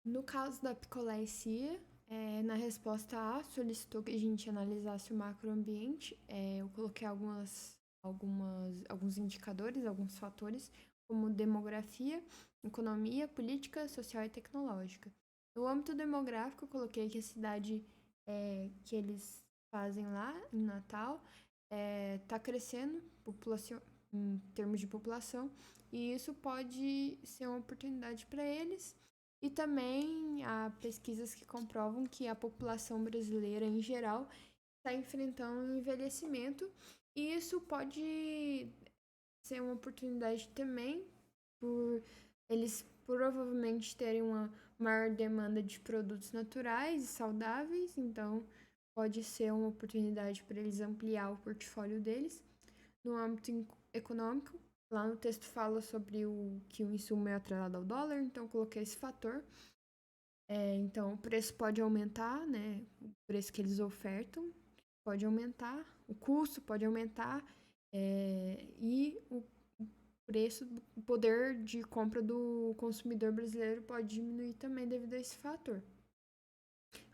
No caso da picolé Cia, na resposta A, solicitou que a gente analisasse o macroambiente. Eu coloquei alguns indicadores, alguns fatores, como demografia, economia, política, social e tecnológica. No âmbito demográfico, eu coloquei que a cidade que eles fazem lá, em Natal, está crescendo em termos de população, e isso pode ser uma oportunidade para eles. E também há pesquisas que comprovam que a população brasileira, em geral, está enfrentando um envelhecimento, e isso pode ser uma oportunidade também por eles provavelmente terem uma maior demanda de produtos naturais e saudáveis, então pode ser uma oportunidade para eles ampliar o portfólio deles. No âmbito econômico, lá no texto fala sobre que o insumo é atrelado ao dólar, então eu coloquei esse fator. Então o preço pode aumentar, né? O preço que eles ofertam pode aumentar, o custo pode aumentar, e o preço, o poder de compra do consumidor brasileiro pode diminuir também devido a esse fator.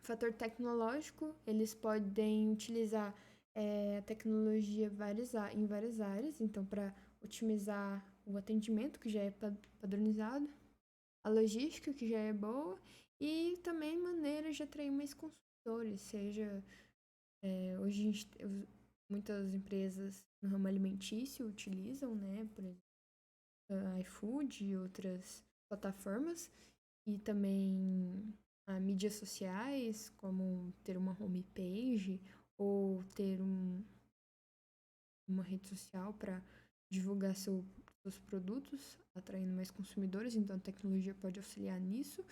Fator tecnológico, eles podem utilizar a tecnologia em várias áreas, então para otimizar o atendimento, que já é padronizado, a logística, que já é boa, e também maneiras de atrair mais consumidores, seja hoje muitas empresas no ramo alimentício utilizam, né, por exemplo, iFood e outras plataformas, e também mídias sociais, como ter uma homepage ou ter uma rede social para divulgar seus produtos, atraindo mais consumidores, então a tecnologia pode auxiliar nisso.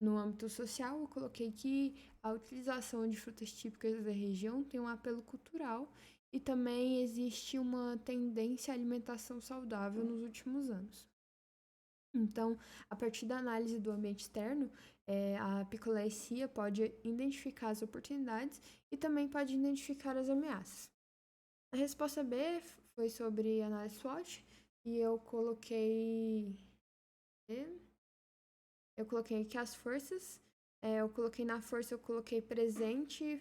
No âmbito social, eu coloquei que a utilização de frutas típicas da região tem um apelo cultural e também existe uma tendência à alimentação saudável nos últimos anos. Então, a partir da análise do ambiente externo, a picolécia pode identificar as oportunidades e também pode identificar as ameaças. A resposta B foi sobre análise SWOT e eu coloquei que as forças, eu coloquei presente,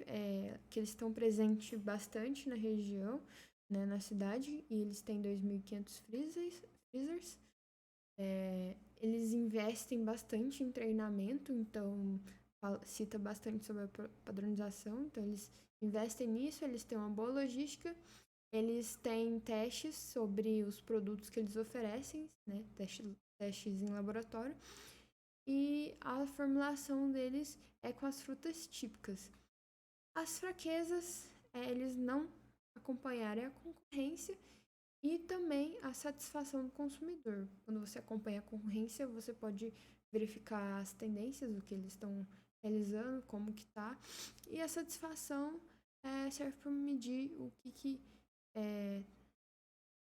que eles estão presentes bastante na região, né, na cidade, e eles têm 2.500 freezers. Eles investem bastante em treinamento, então cita bastante sobre a padronização, então eles investem nisso, eles têm uma boa logística, eles têm testes sobre os produtos que eles oferecem, né, testes em laboratório, e a formulação deles é com as frutas típicas. As fraquezas eles não acompanharem a concorrência e também a satisfação do consumidor. Quando você acompanha a concorrência, você pode verificar as tendências, o que eles estão realizando, como que tá. E a satisfação serve para medir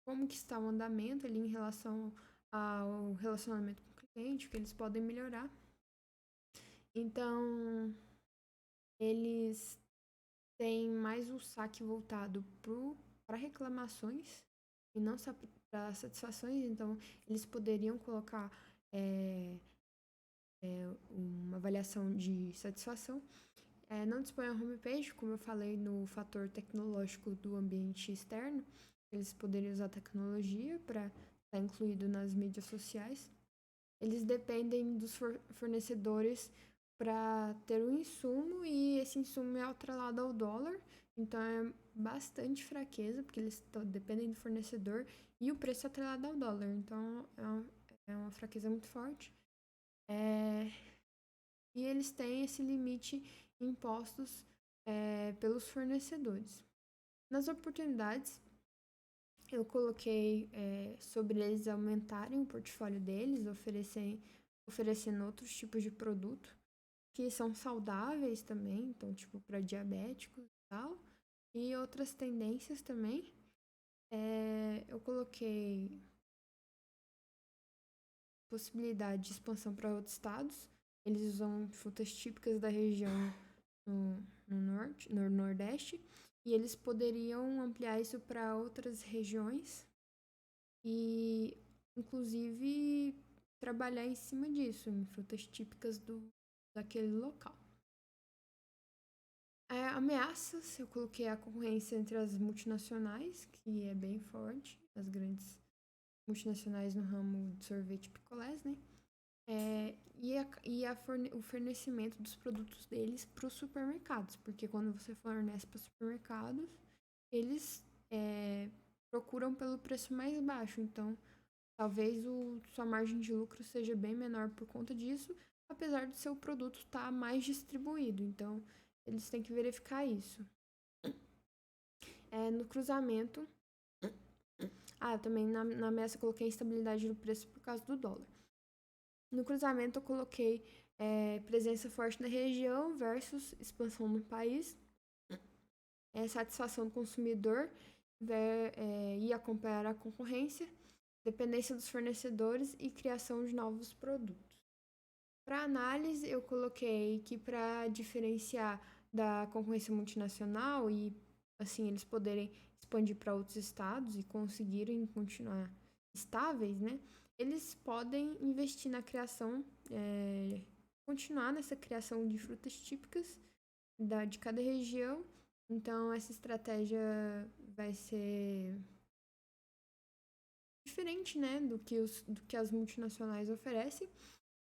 como que está o andamento ali em relação ao relacionamento com o cliente, o que eles podem melhorar. Então, eles têm mais o saque voltado para reclamações e não só para satisfações, então eles poderiam colocar uma avaliação de satisfação. Não dispõe a homepage, como eu falei no fator tecnológico do ambiente externo, eles poderiam usar tecnologia para estar incluído nas mídias sociais. Eles dependem dos fornecedores para ter um insumo e esse insumo é atrelado ao dólar, então é bastante fraqueza, porque eles dependem do fornecedor e o preço é atrelado ao dólar, então é uma fraqueza muito forte. E eles têm esse limite impostos pelos fornecedores. Nas oportunidades, eu coloquei sobre eles aumentarem o portfólio deles, oferecendo outros tipos de produto que são saudáveis também, então tipo para diabéticos e tal, e outras tendências também. Eu coloquei possibilidade de expansão para outros estados. Eles usam frutas típicas da região no Nordeste, e eles poderiam ampliar isso para outras regiões e, inclusive, trabalhar em cima disso, em frutas típicas daquele local. Ameaças, eu coloquei a concorrência entre as multinacionais, que é bem forte, as grandes multinacionais no ramo de sorvete e picolés, né? O fornecimento dos produtos deles para os supermercados, porque quando você fornece para os supermercados, eles procuram pelo preço mais baixo, então talvez sua margem de lucro seja bem menor por conta disso, apesar do seu produto estar mais distribuído, então eles têm que verificar isso. No cruzamento, também na ameaça eu coloquei instabilidade do preço por causa do dólar. No cruzamento eu coloquei presença forte na região versus expansão no país, satisfação do consumidor e acompanhar a concorrência, dependência dos fornecedores e criação de novos produtos. Para análise, eu coloquei que para diferenciar da concorrência multinacional e assim eles poderem expandir para outros estados e conseguirem continuar estáveis, né? Eles podem investir na criação, continuar nessa criação de frutas típicas de cada região. Então, essa estratégia vai ser diferente, né, do que as multinacionais oferecem.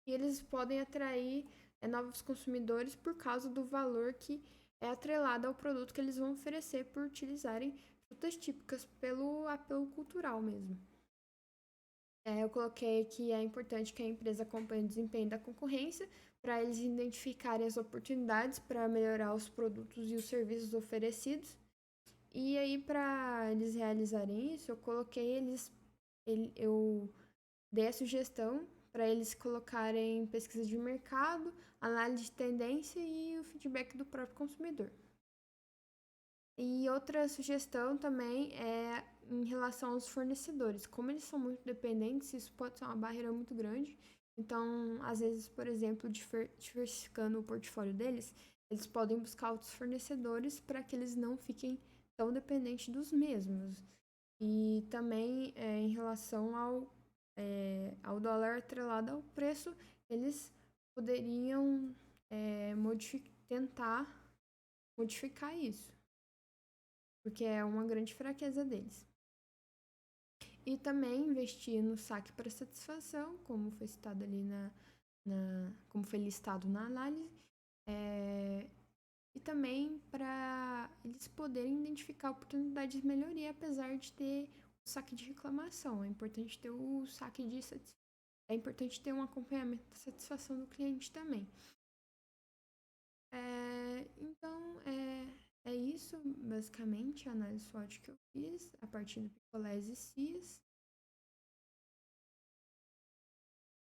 E eles podem atrair novos consumidores por causa do valor que é atrelado ao produto que eles vão oferecer por utilizarem frutas típicas pelo apelo cultural mesmo. Eu coloquei que é importante que a empresa acompanhe o desempenho da concorrência para eles identificarem as oportunidades para melhorar os produtos e os serviços oferecidos. E aí, para eles realizarem isso, eu dei a sugestão para eles colocarem pesquisa de mercado, análise de tendência e o feedback do próprio consumidor. E outra sugestão também é em relação aos fornecedores. Como eles são muito dependentes, isso pode ser uma barreira muito grande. Então, às vezes, por exemplo, diversificando o portfólio deles, eles podem buscar outros fornecedores para que eles não fiquem tão dependentes dos mesmos. E também em relação ao dólar atrelado ao preço, eles poderiam tentar modificar isso, porque é uma grande fraqueza deles. E também investir no saque para satisfação, como foi citado ali como foi listado na análise, e também para eles poderem identificar oportunidades de melhoria, apesar de ter o saque de reclamação. É importante ter o saque de satisfação. É importante ter um acompanhamento da satisfação do cliente também. Então, é isso, basicamente, a análise SWOT que eu fiz, a partir do picolés e CIS.